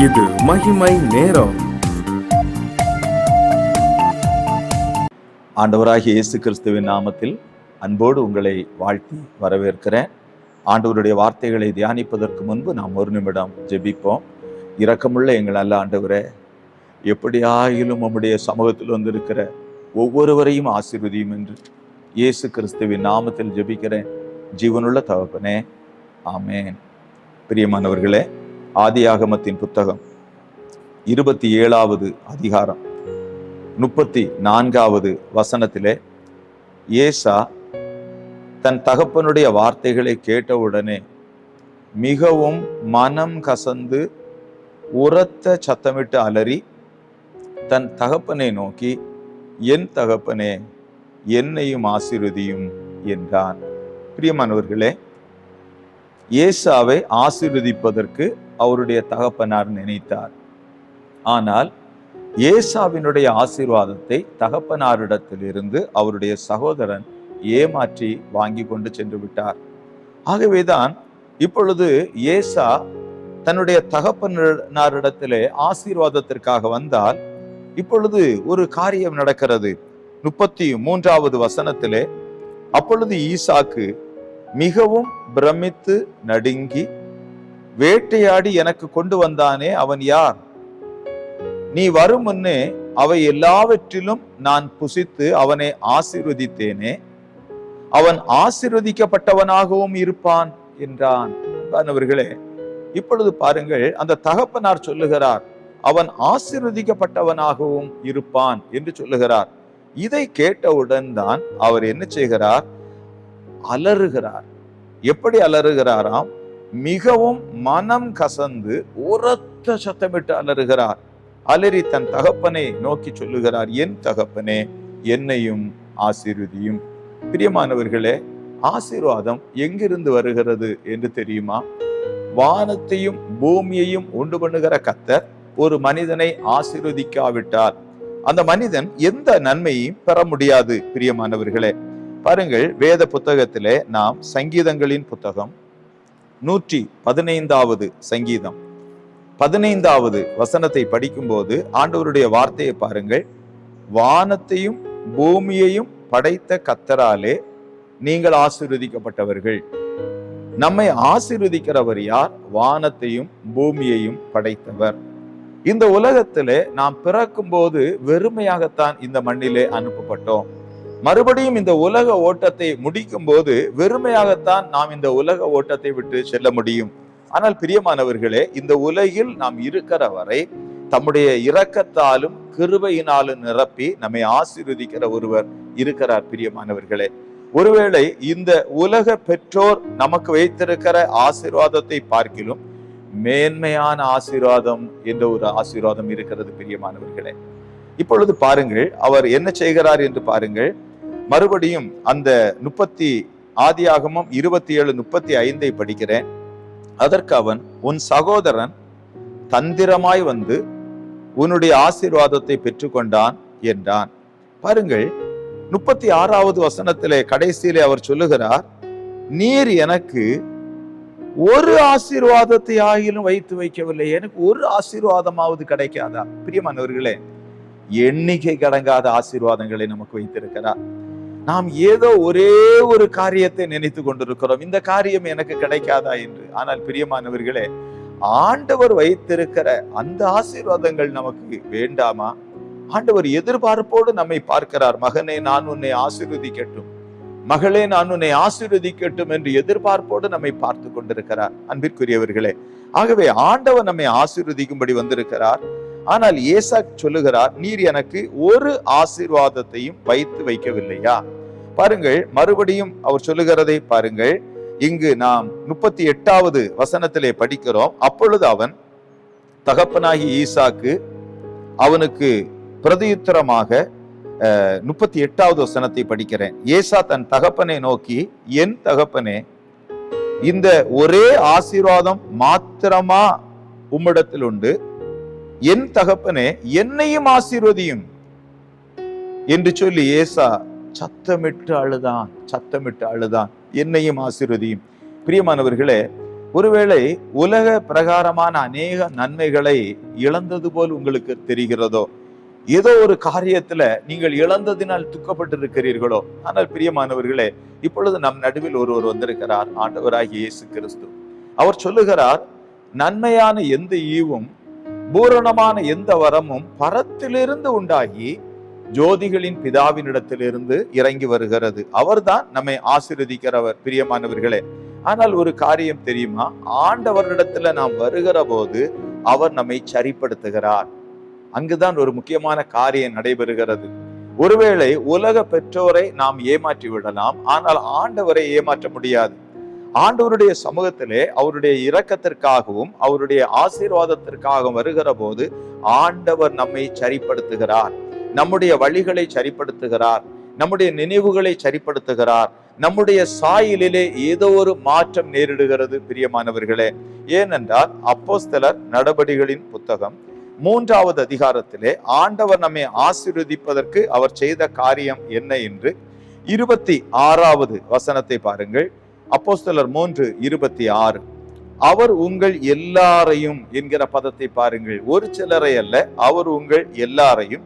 இது மகிமை நேரம். ஆண்டவராகிய இயேசு கிறிஸ்துவின் நாமத்தில் அன்போடு உங்களை வாழ்த்தி வரவேற்கிறேன். ஆண்டவருடைய வார்த்தைகளை தியானிப்பதற்கு முன்பு நாம் ஒரு நிமிடம் ஜெபிப்போம். இரக்கமுள்ள எங்கள் நல்ல ஆண்டவரே, எப்படியாயிலும் உம்முடைய சமூகத்தில் வந்திருக்கிற ஒவ்வொருவரையும் ஆசீர்வதியும் என்று இயேசு கிறிஸ்துவின் நாமத்தில் ஜெபிக்கிறேன். ஜீவனுள்ள தகப்பனே, ஆமேன். பிரியமானவர்களே, ஆதியாகமத்தின் புத்தகம் 27வது அதிகாரம் 34வது வசனத்திலே ஏசா தன் தகப்பனுடைய வார்த்தைகளை கேட்டவுடனே மிகவும் மனம் கசந்து உரத்த சத்தமிட்டு அலறி தன் தகப்பனை நோக்கி, என் தகப்பனே, என்னையும் ஆசீர்வதியும் என்றான். பிரியமானவர்களே, ஏசாவை ஆசீர்வதிப்பதற்கு அவருடைய தகப்பனார் நினைத்தார். ஆனால் ஏசாவினுடைய ஆசீர்வாதத்தை தகப்பனாரிடத்திலிருந்து அவருடைய சகோதரன் ஏமாற்றி வாங்கி கொண்டு சென்று விட்டார். ஆகவேதான் இப்பொழுது ஏசா தன்னுடைய தகப்பனாரிடத்திலே ஆசீர்வாதத்திற்காக வந்தால் இப்பொழுது ஒரு காரியம் நடக்கிறது. 33வது வசனத்திலே, அப்பொழுது ஈசாக்கு மிகவும் பிரமித்து நடுங்கி, வேட்டையாடி எனக்கு கொண்டு வந்தானே அவன் யார்? நீ வரும் முன்னே அவை எல்லாவற்றிலும் நான் புசித்து அவனை ஆசீர்வதித்தேனே, அவன் ஆசீர்வதிக்கப்பட்டவனாகவும் இருப்பான் என்றான். அன்பானவர்களே, இப்பொழுது பாருங்கள், அந்த தகப்பனார் சொல்லுகிறார், அவன் ஆசீர்வதிக்கப்பட்டவனாகவும் இருப்பான் என்று சொல்லுகிறார். இதை கேட்டவுடன் தான் அவர் என்ன செய்கிறார்? அலறுகிறார். எப்படி அலறுகிறாராம்? மிகவும் மனம் கசந்து உரத்த சத்தமிட்டு அலறுகிறார். அலறி தன் தகப்பனை நோக்கி சொல்லுகிறார், என் தகப்பனே, என்னையும் ஆசீர்வதியும். பிரியமானவர்களே, ஆசீர்வாதம் எங்கிருந்து வருகிறது என்று தெரியுமா? வானத்தையும் பூமியையும் உண்டு பண்ணுகிற கர்த்தர் ஒரு மனிதனை ஆசீர்வதிக்காவிட்டால் அந்த மனிதன் எந்த நன்மையும் பெற முடியாது. பிரியமானவர்களே, பாருங்கள், வேத புத்தகத்திலே நாம் சங்கீதங்களின் புத்தகம் 115வது சங்கீதம் 15வது வசனத்தை படிக்கும்போது ஆண்டவருடைய வார்த்தையை பாருங்கள். வானத்தையும் பூமியையும் படைத்த கர்த்தராலே நீங்கள் ஆசீர்வதிக்கப்பட்டவர்கள். நம்மை ஆசீர்வதிக்கிறவர் யார்? வானத்தையும் பூமியையும் படைத்தவர். இந்த உலகத்திலே நாம் பிறக்கும் போது வெறுமையாகத்தான் இந்த மண்ணிலே அனுப்பப்பட்டோம். மறுபடியும் இந்த உலக ஓட்டத்தை முடிக்கும் போது வெறுமையாகத்தான் நாம் இந்த உலக ஓட்டத்தை விட்டு செல்ல முடியும். ஆனால் பிரியமானவர்களே, இந்த உலகில் நாம் இருக்கிற வரை தம்முடைய இரக்கத்தாலும் கிருபையினாலும் நிரப்பி நம்மை ஆசீர்வதிக்கிற ஒருவர் இருக்கிறார். பிரியமானவர்களே, ஒருவேளை இந்த உலக பெற்றோர் நமக்கு வைத்திருக்கிற ஆசீர்வாதத்தை பார்க்கிலும் மேன்மையான ஆசீர்வாதம் என்ற ஒரு ஆசீர்வாதம் இருக்கிறது. பிரியமானவர்களே, இப்பொழுது பாருங்கள், அவர் என்ன செய்கிறார் என்று பாருங்கள். மறுபடியும் அந்த ஆதியாகமம் 27:35 படிக்கிறேன். அதற்கு அவன், உன் சகோதரன் தந்திரமாய் வந்து உன்னுடைய ஆசீர்வாதத்தை பெற்றுக்கொண்டான் என்றான். பாருங்கள், 36வது வசனத்திலே கடைசியிலே அவர் சொல்லுகிறார், நீர் எனக்கு ஒரு ஆசீர்வாதத்தை ஆகிலும் வைத்து வைக்கவில்லை, எனக்கு ஒரு ஆசீர்வாதமாவது கிடைக்காதா? பிரியமானவர்களே, எண்ணிக்கை கடங்காத ஆசீர்வாதங்களை நமக்கு வைத்திருக்கிறார். நாம் ஏதோ ஒரே ஒரு காரியத்தை நினைத்து கொண்டிருக்கிறோம், இந்த காரியம் எனக்கு கிடைக்காதா என்று. ஆனால் பிரியமானவர்களே, ஆண்டவர் வைத்திருக்கிற அந்த ஆசீர்வாதங்கள் நமக்கு வேண்டாமா? ஆண்டவர் எதிர்பார்ப்போடு நம்மை பார்க்கிறார். மகனே, நான் உன்னை ஆசீர்வதிக்கட்டும், மகளே, நான் உன்னை ஆசீர்வதிக்கட்டும் என்று எதிர்பார்ப்போடு நம்மை பார்த்து கொண்டிருக்கிறார். அன்பிற்குரியவர்களே, ஆகவே ஆண்டவர் நம்மை ஆசீர்வதிக்கும்படி வந்திருக்கிறார். ஆனால் ஏசா சொல்லுகிறார், நீர் எனக்கு ஒரு ஆசீர்வாதத்தையும் வைத்து வைக்கவில்லையா? பாருங்கள், மறுபடியும் அவர் சொல்லுகிறதை பாருங்கள். இங்கு நாம் 38வது வசனத்திலே படிக்கிறோம். அப்பொழுது அவன் தகப்பனாகி ஈசாக்கு அவனுக்கு பிரதியுத்தரமாக 38வது வசனத்தை படிக்கிறேன். ஏசா தன் தகப்பனை நோக்கி, என் தகப்பனே, இந்த ஒரே ஆசீர்வாதம் மாத்திரமா உம்மிடத்தில் உண்டு? என் தகப்பனே, என்னையும் ஆசீர்வதியும் என்று சொல்லி ஏசா சத்தமிட்டு அழுதான். என்னையும் ஆசீர்வதியும். பிரியமானவர்களே, ஒருவேளை உலக பிரகாரமான அநேக நன்மைகளை இழந்தது போல் உங்களுக்கு தெரிகிறதோ, ஏதோ ஒரு காரியத்துல நீங்கள் இழந்ததினால் துக்கப்பட்டு இருக்கிறீர்களோ. ஆனால் பிரியமானவர்களே, இப்பொழுது நம் நடுவில் ஒருவர் வந்திருக்கிறார், ஆண்டவராகிய இயேசு கிறிஸ்து. அவர் சொல்லுகிறார், நன்மையான எந்த ஈவும் பூரணமான எந்த வரமும் பரத்திலிருந்து உண்டாகி ஜோதிகளின் பிதாவினிடத்திலிருந்து இறங்கி வருகிறது. அவர்தான் நம்மை ஆசீர்வதிக்கிறவர். பிரியமானவர்களே, ஆனால் ஒரு காரியம் தெரியுமா? ஆண்டவரிடத்துல நாம் வருகிற போது அவர் நம்மை சரிப்படுத்துகிறார். அங்குதான் ஒரு முக்கியமான காரியம் நடைபெறுகிறது. ஒருவேளை உலக பெற்றோரை நாம் ஏமாற்றி விடலாம், ஆனால் ஆண்டவரை ஏமாற்ற முடியாது. ஆண்டவருடைய சமூகத்திலே அவருடைய இரக்கத்திற்காகவும் அவருடைய ஆசீர்வாதத்திற்காகவும் வருகிற போது ஆண்டவர் நம்மை சரிப்படுத்துகிறார். நம்முடைய வழிகளை சரிப்படுத்துகிறார், நம்முடைய நினைவுகளை சரிப்படுத்துகிறார். நம்முடைய சாயலிலே ஏதோ ஒரு மாற்றம் நேரிடுகிறது. பிரியமானவர்களே, ஏனென்றால் அப்போஸ்தலர் நடபடிகளின் புத்தகம் 3வது அதிகாரத்திலே ஆண்டவர் நம்மை ஆசீர்வதிப்பதற்கு அவர் செய்த காரியம் என்ன என்று 26வது வசனத்தை பாருங்கள். அப்போஸ்தலர் 3:26. அவர் உங்கள் எல்லாரையும் என்கிற பதத்தை பாருங்கள். ஒரு சிலரை அல்ல, அவர் உங்கள் எல்லாரையும்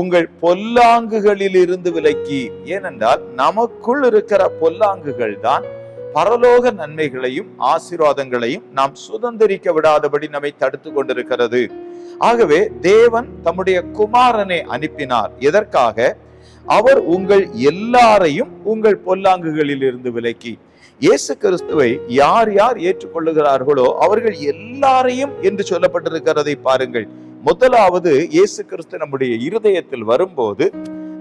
உங்கள் பொல்லாங்குகளில் இருந்து விலக்கி. ஏனென்றால் நமக்குள் இருக்கிற பொல்லாங்குகள் தான் பரலோக நன்மைகளையும் ஆசீர்வாதங்களையும் நாம் சுதந்திரிக்க விடாதபடி நம்மை தடுத்து கொண்டிருக்கிறது. ஆகவே தேவன் தம்முடைய குமாரனை அனுப்பினார். எதற்காக? அவர் உங்கள் எல்லாரையும் உங்கள் பொல்லாங்குகளில் இருந்து விலக்கி. இயேசு கிறிஸ்துவை யார் யார் ஏற்றுக்கொள்ளுகிறார்களோ அவர்கள் எல்லாரையும் என்று சொல்லப்பட்டிருக்கிறதை பாருங்கள். முதலாவது, இயேசு கிறிஸ்து நம்முடைய இருதயத்தில் வரும்போது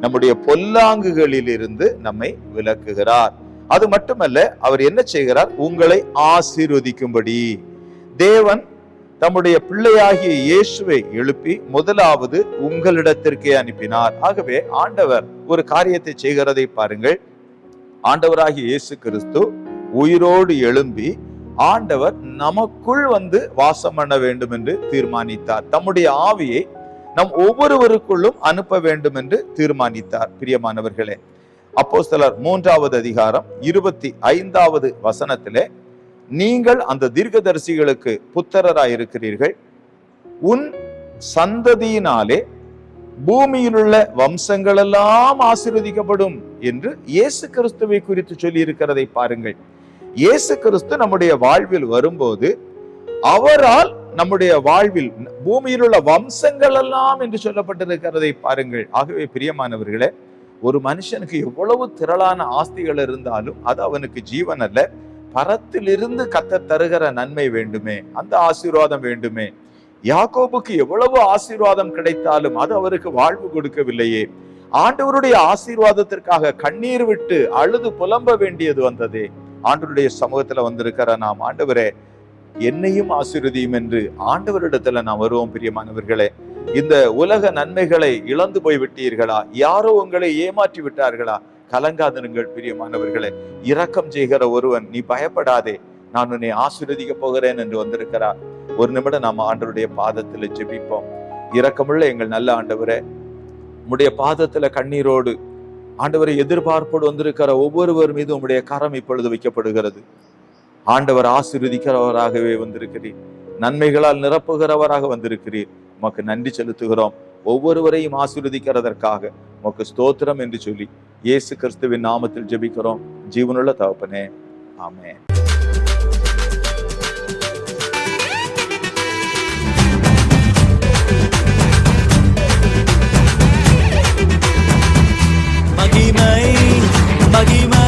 நம்முடைய பொல்லாங்குகளில் இருந்து நம்மை விலக்குகிறார். அது மட்டுமல்ல, அவர் என்ன செய்கிறார்? உங்களை ஆசீர்வதிக்கும்படி தேவன் தம்முடைய பிள்ளையாகிய இயேசுவை எழுப்பி முதலாவது உங்களிடத்திற்கே அனுப்பினார். ஆகவே ஆண்டவர் ஒரு காரியத்தை செய்கிறதை பாருங்கள். ஆண்டவராகிய இயேசு கிறிஸ்து உயிரோடு எழும்பி ஆண்டவர் நமக்குள் வந்து வாசம் பண்ண வேண்டும் என்று தீர்மானித்தார். தம்முடைய ஆவியை நம் ஒவ்வொருவருக்குள்ளும் அனுப்ப வேண்டும் என்று தீர்மானித்தார். பிரியமானவர்களே, அப்போஸ்தலர் 3வது அதிகாரம் 25வது வசனத்திலே, நீங்கள் அந்த தீர்க்கதரிசிகளுக்கு புத்திரராயிருக்கிறீர்கள், உன் சந்ததியினாலே பூமியில் உள்ள வம்சங்கள் எல்லாம் ஆசீர்வதிக்கப்படும் என்று இயேசு கிறிஸ்துவை குறித்து சொல்லி இருக்கிறதை பாருங்கள். இயேசு கிறிஸ்து நம்முடைய வாழ்வில் வரும்போது அவரால் நம்முடைய வாழ்வில் பூமியில் உள்ள வம்சங்கள் எல்லாம் என்று சொல்லப்பட்டிருக்கிறதை பாருங்கள். ஆகவே பிரியமானவர்களே, ஒரு மனுஷனுக்கு எவ்வளவு திரளான ஆஸ்திகள் இருந்தாலும் அது அவனுக்கு ஜீவன் அல்ல. பரத்திலிருந்து கர்த்தர் தருகிற நன்மை வேண்டுமே, அந்த ஆசீர்வாதம் வேண்டுமே. யாக்கோபுக்கு எவ்வளவு ஆசீர்வாதம் கிடைத்தாலும் அது அவருக்கு வாழ்வு கொடுக்கவில்லையே. ஆண்டவருடைய ஆசீர்வாதத்திற்காக கண்ணீர் விட்டு அழுது புலம்ப வேண்டியது வந்ததே. ஆண்டவருடைய சமூகத்துல வந்திருக்கிற நாம், ஆண்டவரே என்னையும் ஆசீர்வதியும் என்று ஆண்டவரிடத்துல நாம் வருவோம். பிரியமானவர்களே, இந்த உலக நன்மைகளை இழந்து போய் விட்டீர்களா? யாரோ உங்களை ஏமாற்றி விட்டார்களா? கலங்காதிருங்கள் பிரியமானவர்களே. இரக்கம் செய்கிற ஒருவன், நீ பயப்படாதே, நான் உன்னை ஆசீர்வதிக்க போகிறேன் என்று வந்திருக்கிறார். ஒரு நிமிடம் நாம் ஆண்டவருடைய பாதத்துல ஜெபிப்போம். இரக்கமுள்ள எங்கள் நல்ல ஆண்டவரே, உம்முடைய பாதத்துல கண்ணீரோடு ஆண்டவரை எதிர்பார்ப்போடு வந்திருக்கிற ஒவ்வொருவர் மீது உம்முடைய கரம் இப்பொழுது வைக்கப்படுகிறது. ஆண்டவர் ஆசீர்வதிக்கிறவராகவே வந்திருக்கிறீர், நன்மைகளால் நிரப்புகிறவராக வந்திருக்கிறீர். உமக்கு நன்றி செலுத்துகிறோம். ஒவ்வொருவரையும் ஆசீர்வதிக்கிறதற்காக உமக்கு ஸ்தோத்திரம் என்று சொல்லி இயேசு கிறிஸ்துவின் நாமத்தில் ஜெபிக்கிறோம் ஜீவனுள்ள தகப்பனே, ஆமென். மகிமை மகிமை